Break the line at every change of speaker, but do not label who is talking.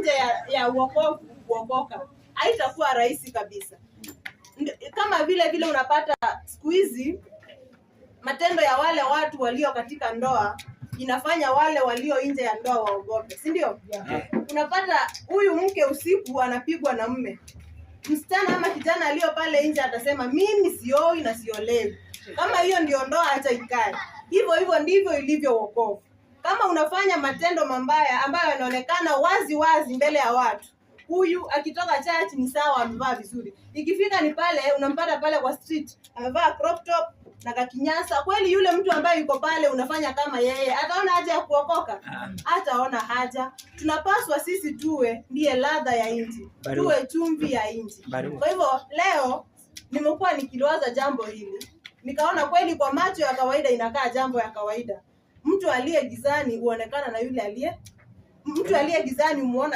nje ya wokovu kuokoka, haitakuwa rahisi kabisa. Kama vile unapata siku hizi matendo ya wale watu walio katika ndoa inafanya wale walio nje ya ndoa waogope, si ndio? Unapata huyu mke usiku anapigwa na mume, msichana ama kijana aliyo pale nje atasema mimi sioi na siolewi. Kama hiyo ndio ndoa, acha ikae hivyo. Ndivyo ilivyo wokovu. Kama unafanya matendo mabaya ambayo yanaonekana wazi wazi mbele ya watu, huyu akitoka church ni sawa, amevaa vizuri, ikifika ni pale unampata pale kwa street amevaa crop top na kakinyasa, kweli yule mtu ambaye yuko pale unafanya kama yeye, ataona haja ya kuokoka? Hataona haja. Tunapaswa sisi tuwe ndiye ladha ya inji, tuwe chumvi ya inji. Kwa hivyo leo nimekuwa nikiliwaza jambo hili, nikaona kweli kwa macho ya kawaida inakaa jambo ya kawaida. Mtu aliye gizani huonekana na yule mtu aliye gizani umuona